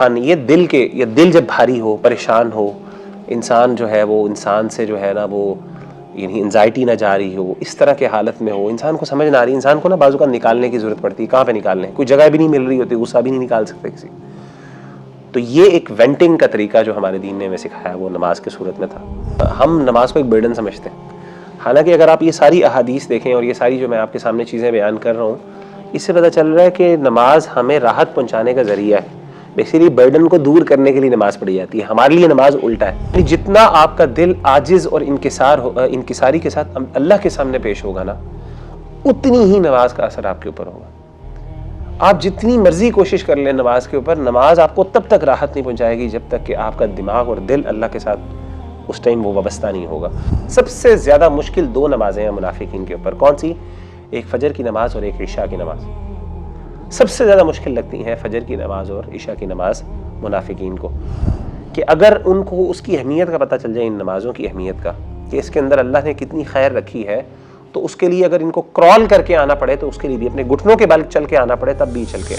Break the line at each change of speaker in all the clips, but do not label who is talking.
یہ دل جب بھاری ہو، پریشان ہو، انسان جو ہے وہ انسان سے جو ہے نا وہ یعنی انزائٹی نہ جا رہی ہو، اس طرح کے حالت میں ہو، انسان کو سمجھ نہ آ رہی، انسان کو نا بازو کا نکالنے کی ضرورت پڑتی ہے. کہاں پہ نکالنے؟ کوئی جگہ بھی نہیں مل رہی ہوتی، غصہ بھی نہیں نکال سکتے کسی. تو یہ ایک وینٹنگ کا طریقہ جو ہمارے دین نے ہمیں سکھایا وہ نماز کی صورت میں تھا. ہم نماز کو ایک برڈن سمجھتے ہیں، حالانکہ اگر آپ یہ ساری احادیث دیکھیں اور یہ ساری جو میں آپ کے سامنے چیزیں بیان کر رہا ہوں، اس سے پتہ چل رہا ہے کہ نماز ہمیں راحت پہنچانے کا ذریعہ ہے. بیسیکلی برڈن کو دور کرنے کے لیے نماز پڑھی جاتی ہے. ہمارے لیے نماز الٹا ہے. جتنا آپ کا دل عاجز اور انکساری کے ساتھ اللہ کے سامنے پیش ہوگا نا، اتنی ہی نماز کا اثر آپ کے اوپر ہوگا. آپ جتنی مرضی کوشش کر لیں نماز کے اوپر، نماز آپ کو تب تک راحت نہیں پہنچائے گی جب تک کہ آپ کا دماغ اور دل اللہ کے ساتھ اس ٹائم وہ وابستہ نہیں ہوگا. سب سے زیادہ مشکل دو نمازیں ہیں منافقین کے اوپر. کون سی؟ ایک فجر کی نماز اور ایک عشاء کی نماز. سب سے زیادہ مشکل لگتی ہیں فجر کی نماز اور عشاء کی نماز منافقین کو، کہ اگر ان کو اس کی اہمیت کا پتہ چل جائے، ان نمازوں کی اہمیت کا، کہ اس کے اندر اللہ نے کتنی خیر رکھی ہے، تو اس کے لیے اگر ان کو کرال کر کے آنا پڑے تو اس کے لیے بھی اپنے گھٹنوں کے بل چل کے آنا پڑے تب بھی چل کے.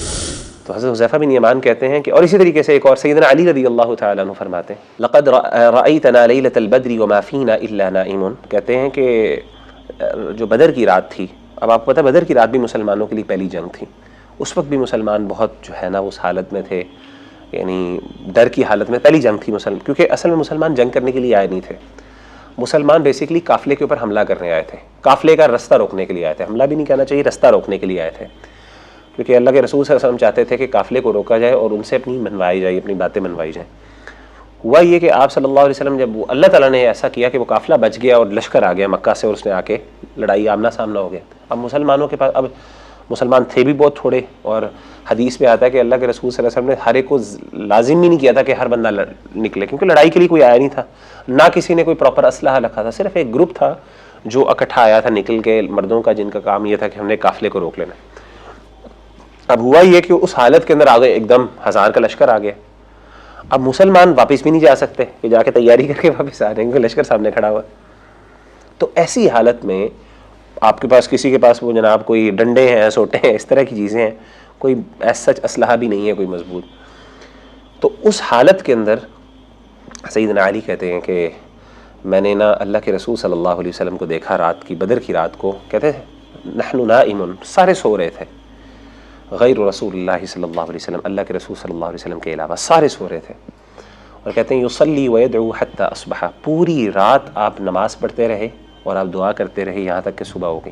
تو حضرت حذیفہ بن یمان کہتے ہیں کہ، اور اسی طریقے سے ایک اور سیدنا علی رضی اللہ تعالیٰ عنہ فرماتے ہیں، لقد رأیتنا لیلۃ البدر وما فینا الا نائم. کہتے ہیں کہ جو بدر کی رات تھی، اب آپ کو پتہ ہے بدر کی رات بھی مسلمانوں کے لیے پہلی جنگ تھی. اس وقت بھی مسلمان بہت جو ہے نا اس حالت میں تھے، یعنی ڈر کی حالت میں. پہلی جنگ تھی مسلمان، کیونکہ اصل میں مسلمان جنگ کرنے کے لیے آئے نہیں تھے. مسلمان بیسیکلی قافلے کے اوپر حملہ کرنے آئے تھے، قافلے کا رستہ روکنے کے لیے آئے تھے. حملہ بھی نہیں کہنا چاہیے، رستہ روکنے کے لیے آئے تھے، کیونکہ اللہ کے رسول صلی اللہ علیہ وسلم چاہتے تھے کہ قافلے کو روکا جائے اور ان سے اپنی منوائی جائے، اپنی باتیں منوائی جائیں. ہوا یہ کہ آپ صلی اللہ علیہ وسلم جب اللہ تعالیٰ نے ایسا کیا کہ وہ قافلہ بچ گیا اور لشکر آ گیا مکہ سے، اور اس نے آ کے لڑائی آمنا سامنا ہو گیا. اب مسلمانوں کے پاس، اب مسلمان تھے بھی بہت تھوڑے، اور حدیث میں آتا ہے کہ اللہ کے رسول صلی اللہ علیہ وسلم نے ہر ایک کو لازم ہی نہیں کیا تھا کہ ہر بندہ نکلے، کیونکہ لڑائی کے لیے کوئی آیا نہیں تھا، نہ کسی نے کوئی پراپر اسلحہ رکھا تھا. صرف ایک گروپ تھا جو اکٹھا آیا تھا نکل کے، مردوں کا، جن کا کام یہ تھا کہ ہم نے قافلے کو روک لینا. اب ہوا یہ کہ اس حالت کے اندر آ گئے، ایک دم 1000 کا لشکر آ گیا. اب مسلمان واپس بھی نہیں جا سکتے کہ جا کے تیاری کر کے واپس آ جائیں گے، لشکر سامنے کھڑا ہوا. تو ایسی حالت میں آپ کے پاس، کسی کے پاس وہ جناب کوئی ڈنڈے ہیں، سوٹے ہیں، اس طرح کی چیزیں ہیں، کوئی ایسا سچ اسلحہ بھی نہیں ہے کوئی مضبوط. تو اس حالت کے اندر سیدنا علی کہتے ہیں کہ میں نے نا اللہ کے رسول صلی اللہ علیہ وسلم کو دیکھا رات کی، بدر کی رات کو. کہتے ہیں نحن نائم، سارے سو رہے تھے، غیر رسول اللہ صلی اللہ علیہ وسلم، اللہ کے رسول صلی اللہ علیہ وسلم کے علاوہ سارے سو رہے تھے. اور کہتے ہیں یصلی ویدعو حتی اصبح، پوری رات آپ نماز پڑھتے رہے اور آپ دعا کرتے رہے یہاں تک کہ صبح ہو گئی.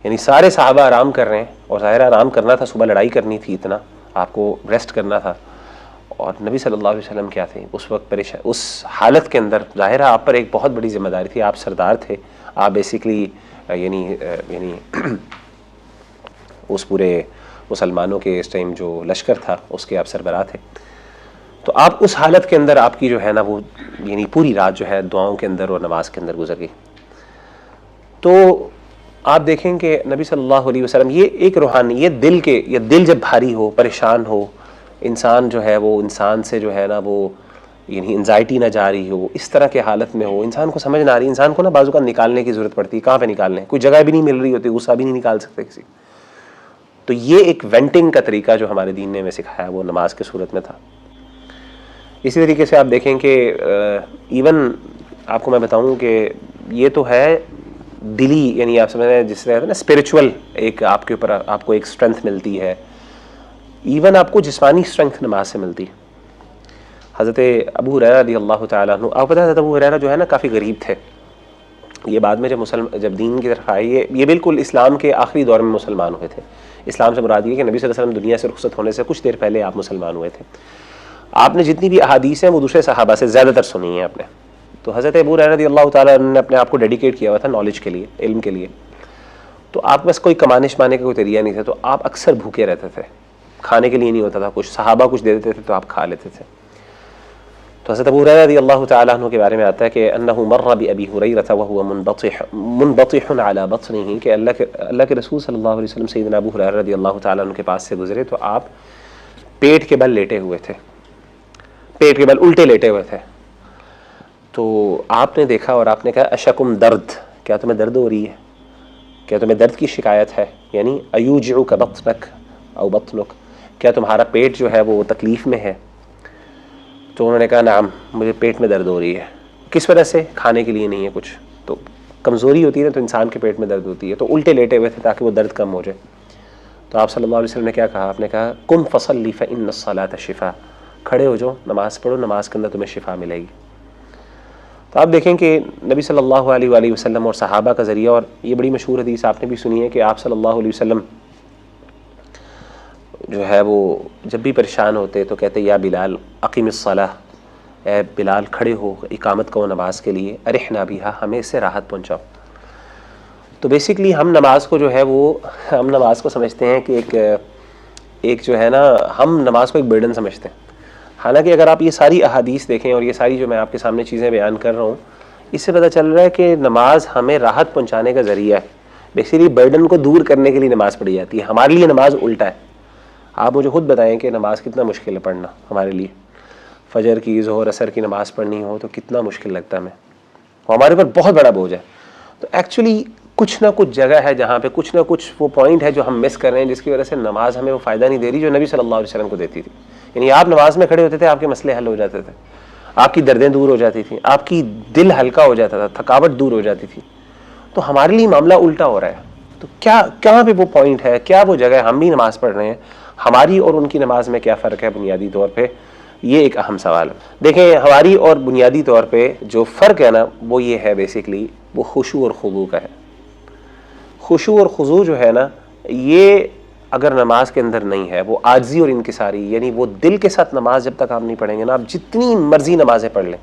یعنی سارے صحابہ آرام کر رہے ہیں، اور ظاہر آرام کرنا تھا، صبح لڑائی کرنی تھی، اتنا آپ کو ریسٹ کرنا تھا. اور نبی صلی اللہ علیہ وسلم کیا تھے اس وقت پریشان، اس حالت کے اندر ظاہر آپ پر ایک بہت بڑی ذمہ داری تھی. آپ سردار تھے، آپ بیسیکلی یعنی اس پورے مسلمانوں کے اس ٹائم جو لشکر تھا اس کے آپ سربراہ تھے. تو آپ اس حالت کے اندر آپ کی جو ہے نا وہ یعنی پوری رات جو ہے دعاؤں کے اندر اور نماز کے اندر گزر گئی. تو آپ دیکھیں کہ نبی صلی اللہ علیہ وسلم، یہ ایک روحانی، یہ دل جب بھاری ہو، پریشان ہو، انسان جو ہے وہ انسان سے جو ہے نا وہ یعنی انزائٹی نہ جا رہی ہو، اس طرح کے حالت میں ہو، انسان کو سمجھ نہ آ رہی، انسان کو نا بازو کا نکالنے کی ضرورت پڑتی ہے. کہاں پہ نکالنے؟ کوئی جگہ بھی نہیں مل رہی ہوتی، غصہ بھی نہیں نکال سکتے کسی. تو یہ ایک وینٹنگ کا طریقہ جو ہمارے دین نے ہمیں سکھایا وہ نماز کی صورت میں تھا. اسی طریقے سے آپ دیکھیں کہ ایون آپ کو میں بتاؤں کہ یہ تو ہے دلی، یعنی آپ سمجھ رہے ہیں جس طرح نا اسپریچول ایک آپ کے اوپر آپ کو ایک اسٹرینتھ ملتی ہے، ایون آپ کو جسمانی اسٹرینتھ نماز سے ملتی. حضرت ابو ہریرہ رضی اللہ تعالیٰ عنہ، آپ پتہ ہے حضرت ابو ہریرہ جو ہے نا کافی غریب تھے. یہ بعد میں جب دین کی طرف آئے، یہ بالکل اسلام کے آخری دور میں مسلمان ہوئے تھے. اسلام سے مراد یہ کہ نبی صلی اللہ علیہ وسلم دنیا سے رخصت ہونے سے کچھ دیر پہلے آپ مسلمان ہوئے تھے. آپ نے جتنی بھی احادیث ہیں وہ دوسرے صحابہ سے زیادہ تر سنی ہیں آپ نے. تو حضرت ابو ہریرہ رضی اللہ تعالیٰ عنہ نے اپنے آپ کو ڈیڈیکیٹ کیا ہوا تھا نالج کے لیے، علم کے لیے. تو آپ کے پاس کوئی کمانے شمانے کا کوئی ذریعہ نہیں تھا، تو آپ اکثر بھوکے رہتے تھے، کھانے کے لیے نہیں ہوتا تھا کچھ، صحابہ کچھ دے دیتے تھے تو آپ کھا لیتے تھے. تو حضرت ابو ہریرہ رضی اللہ تعالیٰ عنہ کے بارے میں آتا ہے کہ انہ مر بابی ہریرہ وهو منبطح على بطنه، کہ اللہ کے رسول صلی اللہ علیہ وسلم سیدنا ابو ہریرہ رضی اللہ تعالیٰ عنہ کے پاس سے گزرے تو آپ پیٹ کے بل لیٹے ہوئے تھے، پیٹ کے بل الٹے لیٹے ہوئے تھے. تو آپ نے دیکھا اور آپ نے کہا اشکم درد، کیا تمہیں درد ہو رہی ہے، کیا تمہیں درد کی شکایت ہے، یعنی ایوجعک بطنک او بطنک، کیا تمہارا پیٹ جو ہے وہ تکلیف میں ہے؟ تو انہوں نے کہا نعم، مجھے پیٹ میں درد ہو رہی ہے. کس وجہ سے؟ کھانے کے لیے نہیں ہے کچھ. تو کمزوری ہوتی ہے نا، تو انسان کے پیٹ میں درد ہوتی ہے. تو الٹے لیٹے ہوئے تھے تاکہ وہ درد کم ہو جائے. تو آپ صلی اللہ علیہ وسلم نے کیا کہا؟ آپ نے کہا قم فصلی فإن الصلاة شفاء، کھڑے ہو جاؤ، نماز پڑھو، نماز کے اندر تمہیں شفا ملے گی. تو آپ دیکھیں کہ نبی صلی اللہ علیہ وآلہ وسلم اور صحابہ کا ذریعہ، اور یہ بڑی مشہور حدیث آپ نے بھی سنی ہے کہ آپ صلی اللہ علیہ وسلم جو ہے وہ جب بھی پریشان ہوتے تو کہتے یا بلال اقیم الصلاۃ، اے بلال کھڑے ہو، اقامت کرو نماز کے لیے، ارحنا بہا، ہمیں اس سے راحت پہنچاؤ. تو بیسیکلی ہم نماز کو جو ہے وہ، ہم نماز کو سمجھتے ہیں کہ ایک جو ہے نا، ہم نماز کو ایک برڈن سمجھتے ہیں. حالانکہ اگر آپ یہ ساری احادیث دیکھیں اور یہ ساری جو میں آپ کے سامنے چیزیں بیان کر رہا ہوں، اس سے پتہ چل رہا ہے کہ نماز ہمیں راحت پہنچانے کا ذریعہ ہے. بیسیکلی برڈن کو دور کرنے کے لیے نماز پڑھی جاتی ہے. ہمارے لیے نماز الٹا ہے. آپ مجھے خود بتائیں کہ نماز کتنا مشکل ہے پڑھنا ہمارے لیے. فجر کی، ظہر، عصر کی نماز پڑھنی ہو تو کتنا مشکل لگتا ہے ہمیں، ہمارے اوپر بہت بڑا بوجھ ہے. تو ایکچولی کچھ نہ کچھ جگہ ہے جہاں پہ کچھ نہ کچھ وہ پوائنٹ ہے جو ہم مس کر رہے ہیں، جس کی وجہ سے نماز ہمیں وہ فائدہ نہیں دے رہی جو نبی صلی اللہ علیہ وسلم کو دیتی تھی. یعنی آپ نماز میں کھڑے ہوتے تھے، آپ کے مسئلے حل ہو جاتے تھے، آپ کی دردیں دور ہو جاتی تھیں، آپ کی دل ہلکا ہو جاتا تھا، تھکاوٹ دور ہو جاتی تھی. تو ہمارے لیے معاملہ الٹا ہو رہا ہے. تو کہاں پہ وہ پوائنٹ ہے، کیا وہ جگہ ہے؟ ہم بھی نماز پڑھ رہے ہیں، ہماری اور ان کی نماز میں کیا فرق ہے بنیادی طور پہ؟ یہ ایک اہم سوال ہے. دیکھیں ہماری اور بنیادی طور پہ جو فرق ہے نا، وہ یہ ہے بیسیکلی، وہ خشوع اور خضوع کا ہے. خشوع اور خضوع جو ہے نا، یہ اگر نماز کے اندر نہیں ہے، وہ عاجزی اور انکساری، یعنی وہ دل کے ساتھ نماز جب تک آپ نہیں پڑھیں گے نا، آپ جتنی مرضی نمازیں پڑھ لیں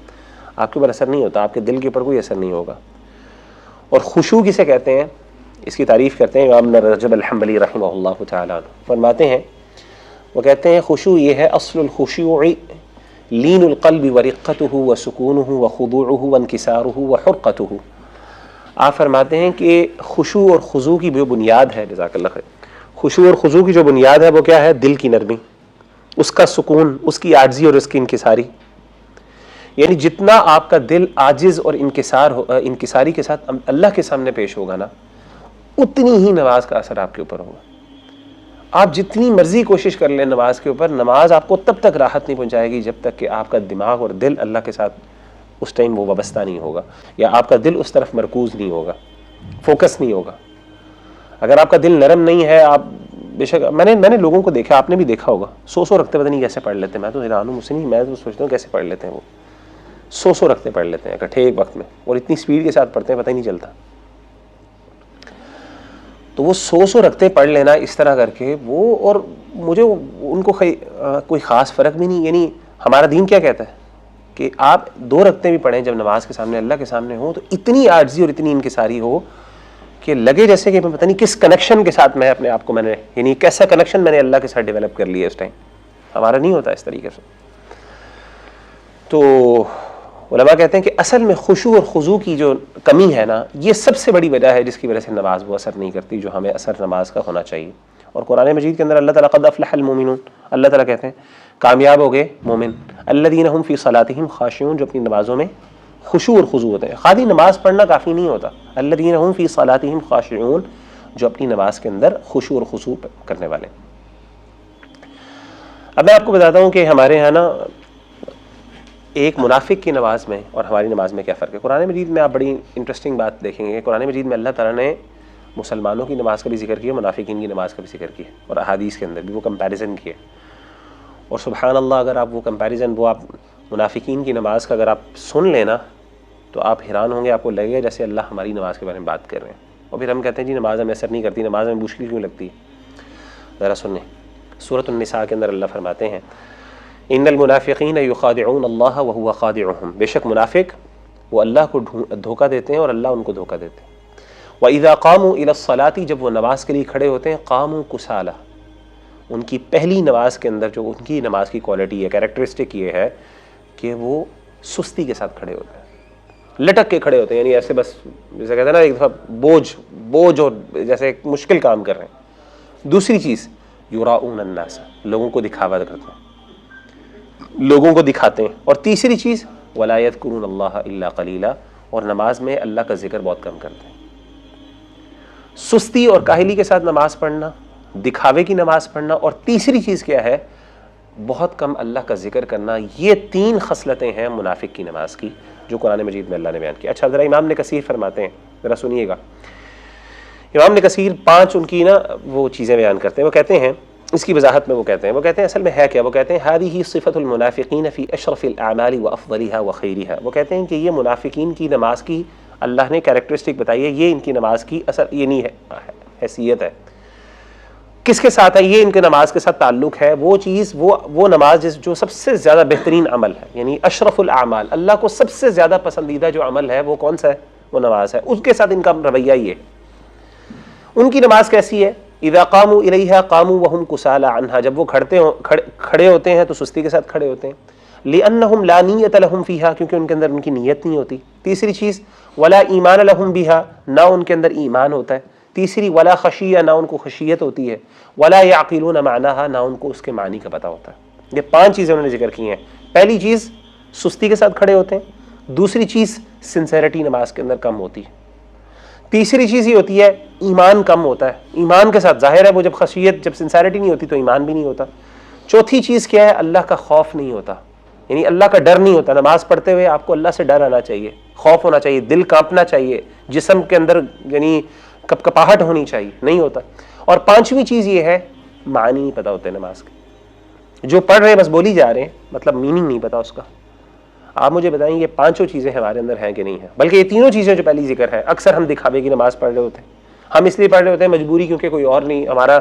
آپ کے اوپر اثر نہیں ہوتا، آپ کے دل کے اوپر کوئی اثر نہیں ہوگا. اور خشوع کسے کہتے ہیں؟ اس کی تعریف کرتے ہیں امام ابن رجب الحنبلی رحمہ اللہ تعالیٰ، فرماتے ہیں، وہ کہتے ہیں خشوع یہ ہے اصل الخشوع لین القلب ورقتہ وسکونہ وخضوعہ وانکسارہ وحرقتہ. آپ فرماتے ہیں کہ خشوع اور خضوع کی جو بنیاد ہے، جزاک اللہ خیر، خشوع اور خضوع کی جو بنیاد ہے وہ کیا ہے؟ دل کی نرمی، اس کا سکون، اس کی عاجزی اور اس کی انکساری. یعنی جتنا آپ کا دل عاجز اور انکساری کے ساتھ اللہ کے سامنے پیش ہوگا نا، اتنی ہی نماز کا اثر آپ کے اوپر ہوگا. آپ جتنی مرضی کوشش کر لیں نماز کے اوپر، نماز آپ کو تب تک راحت نہیں پہنچائے گی جب تک کہ آپ کا دماغ اور دل اللہ کے ساتھ اس ٹائم وہ وابستہ نہیں ہوگا، یا آپ کا دل اس طرف مرکوز نہیں ہوگا، فوکس نہیں ہوگا. اگر آپ کا دل نرم نہیں ہے، آپ بے شک، میں نے لوگوں کو دیکھا، آپ نے بھی دیکھا ہوگا، سو رکھتے پتہ نہیں کیسے پڑھ لیتے ہیں. میں تو حیران ہوں، مجھ سے نہیں، میں تو سوچتا ہوں کیسے پڑھ لیتے ہیں وہ. سو رکھتے پڑھ لیتے ہیں اکٹھے ایک وقت میں، اور اتنی سپیڈ کے ساتھ پڑھتے ہیں پتہ ہی نہیں چلتا. تو وہ سو رکھتے پڑھ لینا اس طرح کر کے، وہ، اور مجھے ان کو کوئی خاص فرق بھی نہیں. یعنی ہمارا دین کیا کہتا ہے کہ آپ 2 رکعتیں بھی پڑھیں جب نماز کے سامنے، اللہ کے سامنے ہوں، تو اتنی عاجزی اور اتنی انکساری ہو کہ لگے جیسے کہ میں پتہ نہیں کس کنیکشن کے ساتھ میں اپنے آپ کو یعنی کیسا کنیکشن میں نے اللہ کے ساتھ ڈیولپ کر لیا اس ٹائم. ہمارا نہیں ہوتا اس طریقے سے. تو علماء کہتے ہیں کہ اصل میں خشوع اور خضوع کی جو کمی ہے نا، یہ سب سے بڑی وجہ ہے جس کی وجہ سے نماز وہ اثر نہیں کرتی جو ہمیں اثر نماز کا ہونا چاہیے. اور قرآن مجید کے اندر اللہ تعالیٰ قد افلح المؤمنون، اللہ تعالیٰ کہتے ہیں کامیاب ہو گئے مومن، الذین هم فی صلاتہم خاشعون، جو اپنی نمازوں میں خشوع اور خضوع ہوتے ہیں. خالی نماز پڑھنا کافی نہیں ہوتا، الذین هم فی صلاتہم خاشعون، جو اپنی نماز کے اندر خشوع اور خضوع کرنے والے. اب میں آپ کو بتاتا ہوں کہ ہمارے ہاں نا ایک منافق کی نماز میں اور ہماری نماز میں کیا فرق ہے. قرآن مجید میں آپ بڑی انٹرسٹنگ بات دیکھیں گے. قرآن مجید میں اللہ تعالیٰ نے مسلمانوں کی نماز کا بھی ذکر کیا، منافقین کی نماز کا بھی ذکر کیا، اور احادیث کے اندر بھی وہ کمپیریزن کیے. اور سبحان اللہ، اگر آپ وہ کمپیریزن، وہ آپ منافقین کی نماز کا اگر آپ سن لینا تو آپ حیران ہوں گے. آپ کو لگے گا جیسے اللہ ہماری نماز کے بارے میں بات کر رہے ہیں. اور پھر ہم کہتے ہیں جی نماز ہمیں اثر نہیں کرتی، نماز ہمیں مشکل کیوں لگتی ہے؟ ذرا سنیں، سورۃ النساء کے اندر اللہ فرماتے ہیں ان المنافقین یخادعون اللہ وہو خادعہم، بے شک منافق وہ اللہ کو دھوکہ دیتے ہیں اور اللہ ان کو دھوکہ دیتے ہیں. وَإِذَا قَامُوا إِلَى الصَّلَاةِ، جب وہ نماز کے لیے کھڑے ہوتے ہیں، قاموا کسالى، ان کی پہلی نماز کے اندر جو ان کی نماز کی کوالٹی ہے، کیریکٹرسٹک یہ ہے کہ وہ سستی کے ساتھ کھڑے ہوتے ہیں، لٹک کے کھڑے ہوتے ہیں. یعنی ایسے بس جیسے کہتے ہیں نا ایک دفعہ بوجھ اور جیسے ایک مشکل کام کر رہے ہیں. دوسری چیز یراؤون الناس، لوگوں کو دکھاوا کرتے ہیں، لوگوں کو دکھاتے ہیں. اور تیسری چیز ولا یذکرون اللہ الا قلیلا، اور نماز میں اللہ کا ذکر بہت کم کرتے ہیں. سستی اور کاہلی کے ساتھ نماز پڑھنا دکھاوے کی نماز پڑھنا، اور تیسری چیز کیا ہے؟ بہت کم اللہ کا ذکر کرنا۔ یہ 3 خصلتیں ہیں منافق کی نماز کی جو قرآن مجید میں اللہ نے بیان کی۔ اچھا ذرا امام ابن کثیر فرماتے ہیں، ذرا سنیے گا۔ امام ابن کثیر 5 ان کی نا وہ چیزیں بیان کرتے ہیں۔ وہ کہتے ہیں اس کی وضاحت میں وہ کہتے ہیں اصل میں ہے کیا؟ وہ کہتے ہیں هذه صفة المنافقین فی اشرف الاعمال وافضلها وخیرها۔ وہ کہتے ہیں کہ یہ منافقین کی نماز کی اللہ نے کیریکٹرسٹک بتائی ہے، یہ ان کی نماز کی اصل یہ نہیں ہے حیثیت ہے۔ کس کے ساتھ ہے یہ؟ ان کے نماز کے ساتھ تعلق ہے وہ چیز، وہ نماز جو سب سے زیادہ بہترین عمل ہے، یعنی اشرف الاعمال، اللہ کو سب سے زیادہ پسندیدہ جو عمل ہے وہ کون سا ہے؟ وہ نماز ہے۔ اس کے ساتھ ان کا رویہ یہ ہے۔ ان کی نماز کیسی ہے؟ اذا قاموا الیہا قاموا وهم کسالی عنہا، جب وہ کھڑے ہوتے ہیں تو سستی کے ساتھ کھڑے ہوتے ہیں۔ لانہم لا نیت لہم فیہا، کیونکہ ان کے اندر ان کی نیت نہیں ہوتی۔ تیسری چیز ولا ایمان لہم بہا، نہ ان کے اندر ایمان ہوتا ہے۔ تیسری ولا خشیہ، نہ ان کو خشیت ہوتی ہے۔ ولا یعقلون معناها، نہ ان کو اس کے معنی کا پتہ ہوتا ہے۔ یہ 5 چیزیں انہوں نے ذکر کی ہیں۔ پہلی چیز سستی کے ساتھ کھڑے ہوتے ہیں۔ دوسری چیز سنسیرٹی نماز کے اندر کم ہوتی ہے۔ تیسری چیز یہ ہوتی ہے ایمان کم ہوتا ہے، ایمان کے ساتھ ظاہر ہے وہ جب خشیت، جب سنسیرٹی نہیں ہوتی تو ایمان بھی نہیں ہوتا۔ چوتھی چیز کیا ہے؟ اللہ کا خوف نہیں ہوتا، یعنی اللہ کا ڈر نہیں ہوتا۔ نماز پڑھتے ہوئے آپ کو اللہ سے ڈر آنا چاہیے، خوف ہونا چاہیے، دل کانپنا چاہیے، جسم کے اندر یعنی کپکپاہٹ ہونی چاہیے، نہیں ہوتا۔ اور 5ویں چیز یہ ہے معنی نہیں پتہ ہوتے نماز کے، جو پڑھ رہے ہیں بس بولی جا رہے ہیں، مطلب میننگ نہیں پتہ اس کا۔ آپ مجھے بتائیں یہ 5 چیزیں ہمارے اندر ہیں کہ نہیں ہیں؟ بلکہ یہ 3 چیزیں جو پہلی ذکر ہے، اکثر ہم دکھاوے کی نماز پڑھ رہے ہوتے ہیں۔ ہم اس لیے پڑھ رہے ہوتے ہیں مجبوری، کیونکہ کوئی اور نہیں، ہمارا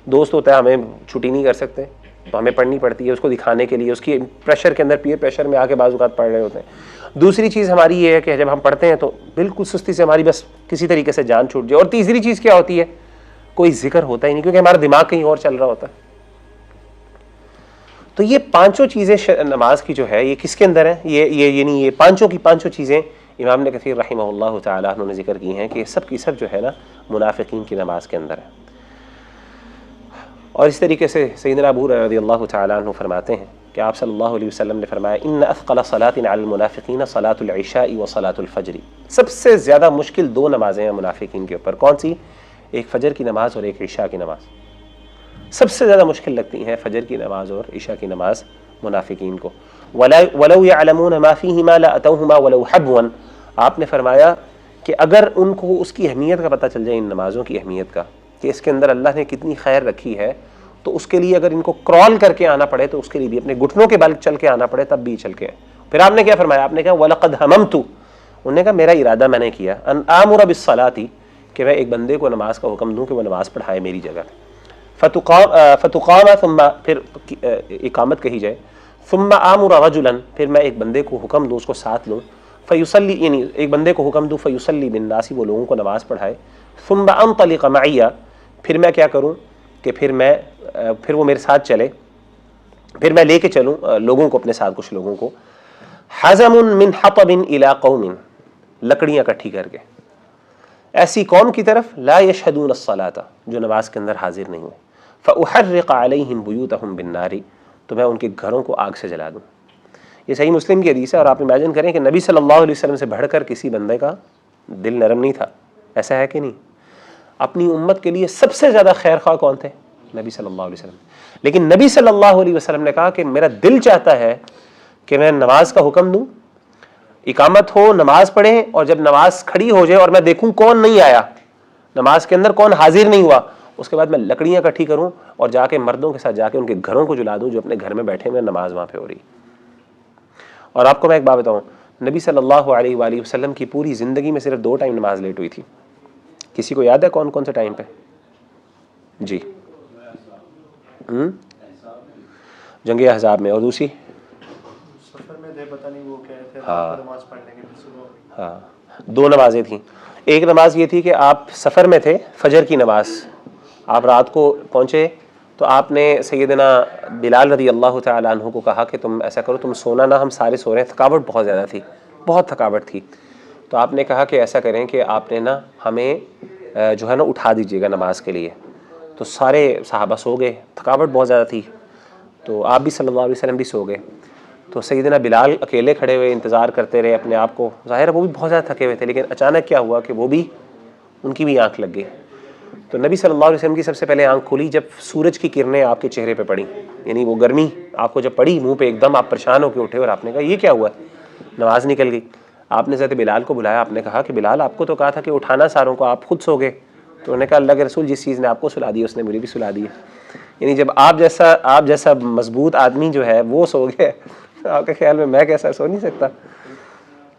دوست ہوتا ہے ہمیں چھٹی نہیں کر سکتے تو ہمیں پڑھنی پڑتی ہے اس کو دکھانے کے لیے، اس کی پریشر کے اندر، پیئر پریشر میں آ کے بعض اوقات پڑھ رہے ہوتے ہیں۔ دوسری چیز ہماری یہ ہے کہ جب ہم پڑھتے ہیں تو بالکل سستی سے ہماری بس کسی طریقے سے جان چھوٹ جائے۔ اور تیسری چیز کیا ہوتی ہے؟ کوئی ذکر ہوتا ہی نہیں، کیونکہ ہمارا دماغ کہیں اور چل رہا ہوتا ہے۔ تو یہ 5 چیزیں نماز کی جو ہے یہ کس کے اندر ہیں؟ یعنی یہ 5 کی 5 چیزیں امام ابن کثیر رحمہ اللہ تعالیٰ عنہ نے ذکر کی ہیں کہ یہ سب کی سب جو ہے نا منافقین کی نماز کے اندر ہے۔ اور اس طریقے سے سیدنا ابو ہریرہ رضی اللہ تعالیٰ عنہ فرماتے ہیں کہ آپ صلی اللہ علیہ وسلم نے فرمایا ان اثقل صلاۃ علی المنافقین صلاۃ العشاء و صلاۃ الفجر، سب سے زیادہ مشکل 2 نمازیں ہیں منافقین کے اوپر۔ کون سی؟ ایک فجر کی نماز اور ایک عشاء کی نماز۔ سب سے زیادہ مشکل لگتی ہیں فجر کی نماز اور عشاء کی نماز منافقین کو۔ وَلَوْ يَعْلَمُونَ مَا فِيهِمَا لَأَتَوْهُمَا وَلَوْ حَبْوًا، آپ نے فرمایا کہ اگر ان کو اس کی اہمیت کا پتہ چل جائے، ان نمازوں کی اہمیت کا، کہ اس کے اندر اللہ نے کتنی خیر رکھی ہے، تو اس کے لیے اگر ان کو کرال کر کے آنا پڑے تو اس کے لیے بھی اپنے گھٹنوں کے بل چل کے آنا پڑے تب بھی چل کے۔ پھر آپ نے کیا فرمایا؟ آپ نے کہا وَلَقَدْ هَمَمْتُ، انہوں نے کہا میرا ارادہ میں نے کیا، ان آمر بالصلاۃ، کہ میں ایک بندے کو نماز کا حکم دوں کہ وہ نماز پڑھائے میری جگہ، فتقام ثم، پھر اقامت کہی جائے، ثم آمر رجلا، پھر میں ایک بندے کو حکم دوں، اس کو ساتھ لوں، فیصلی، یعنی ایک بندے کو حکم دوں، فیصلی بالناس، وہ لوگوں کو نماز پڑھائے، ثم انطلق معی، پھر میں کیا کروں کہ پھر وہ میرے ساتھ چلے، پھر میں لے کے چلوں لوگوں کو اپنے ساتھ، کچھ لوگوں کو، حزم من حطب الى قوم، لکڑیاں اکٹھی کر کے ایسی قوم کی طرف، لا یشہدون الصلاۃ، جو نماز کے اندر حاضر نہیں ہوئے، فاحرق علیہم بیوتہم بالنار، تو میں ان کے گھروں کو آگ سے جلا دوں۔ یہ صحیح مسلم کی حدیث ہے، اور آپ امیجن کریں کہ نبی صلی اللہ علیہ وسلم سے بڑھ کر کسی بندے کا دل نرم نہیں تھا، ایسا ہے کہ نہیں؟ اپنی امت کے لیے سب سے زیادہ خیر خواہ کون تھے؟ نبی صلی اللہ علیہ وسلم۔ لیکن نبی صلی اللہ علیہ وسلم نے کہا کہ میرا دل چاہتا ہے کہ میں نماز کا حکم دوں، اقامت ہو، نماز پڑھیں، اور جب نماز کھڑی ہو جائے اور میں دیکھوں کون نہیں آیا نماز کے اندر، کون حاضر نہیں ہوا، اس کے بعد میں لکڑیاں اکٹھی کروں اور جا کے مردوں کے ساتھ جا کے ان کے گھروں کو جلا دوں جو اپنے گھر میں بیٹھے ہوئے نماز وہاں پہ ہو رہی۔ اور آپ کو میں ایک بات بتاؤں، نبی صلی اللہ علیہ وآلہ وسلم کی پوری زندگی میں صرف 2 ٹائم نماز لیٹ ہوئی تھی۔ کسی کو یاد ہے کون کون سے ٹائم پہ؟ جی، جنگ احزاب میں، اور دوسری
سفر میں تھے، پتہ نہیں وہ کہہ رہے تھے نماز پڑھنے کے لیے صبح۔
ہاں، 2 نمازیں تھیں۔ ایک نماز یہ تھی کہ آپ سفر میں تھے، فجر کی نماز، آپ رات کو پہنچے تو آپ نے سیدنا بلال رضی اللہ تعالیٰ عنہ کو کہا کہ تم ایسا کرو، تم سونا نہ، ہم سارے سو رہے ہیں، تھکاوٹ بہت زیادہ تھی، بہت تھکاوٹ تھی۔ تو آپ نے کہا کہ ایسا کریں کہ آپ نے نا ہمیں جو ہے نا اٹھا دیجیے گا نماز کے لیے۔ تو سارے صحابہ سو گئے، تھکاوٹ بہت زیادہ تھی، تو آپ بھی صلی اللہ علیہ وسلم بھی سو گئے۔ تو سیدنا بلال اکیلے کھڑے ہوئے انتظار کرتے رہے اپنے آپ کو، ظاہر ہے وہ بھی بہت زیادہ تھکے ہوئے تھے، لیکن اچانک کیا ہوا کہ وہ بھی، ان کی بھی آنکھ لگ گئی۔ تو نبی صلی اللہ علیہ وسلم کی سب سے پہلے آنکھ کھلی جب سورج کی کرنیں آپ کے چہرے پہ پڑیں، یعنی وہ گرمی آپ کو جب پڑی منہ پہ، ایک دم آپ پریشان ہو کے اٹھے اور آپ نے کہا یہ کیا ہوا ہے، نماز نکل گئی۔ آپ نے حضرت بلال کو بلایا، آپ نے کہا کہ بلال آپ کو تو کہا تھا کہ اٹھانا ساروں کو، آپ خود سو گئے۔ تو انہوں نے کہا اللہ کے رسول جس چیز نے آپ کو سلا دی اس نے مجھے بھی سلا دی ہے، یعنی جب آپ جیسا مضبوط آدمی جو ہے وہ سو گئے، آپ کے خیال میں کیسا سو نہیں سکتا؟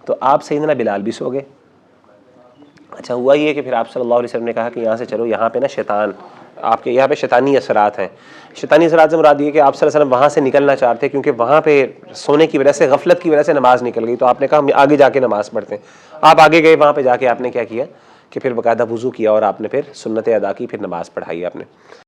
تو آپ سیدنا بلال بھی سو گئے۔ اچھا ہوا یہ کہ پھر آپ صلی اللہ علیہ وسلم نے کہا کہ یہاں سے چلو، یہاں پہ نا شیطان، آپ کے یہاں پہ شیطانی اثرات ہیں۔ شیطانی اثرات سے مراد یہ کہ آپ صلی اللہ علیہ وسلم وہاں سے نکلنا چاہتے کیونکہ وہاں پہ سونے کی وجہ سے، غفلت کی وجہ سے نماز نکل گئی، تو آپ نے کہا ہم آگے جا کے نماز پڑھتے ہیں۔ آپ آگے گئے، وہاں پہ جا کے آپ نے کیا کیا کہ پھر باقاعدہ وضو کیا اور آپ نے پھر سنتیں ادا کی، پھر نماز پڑھائی آپ نے۔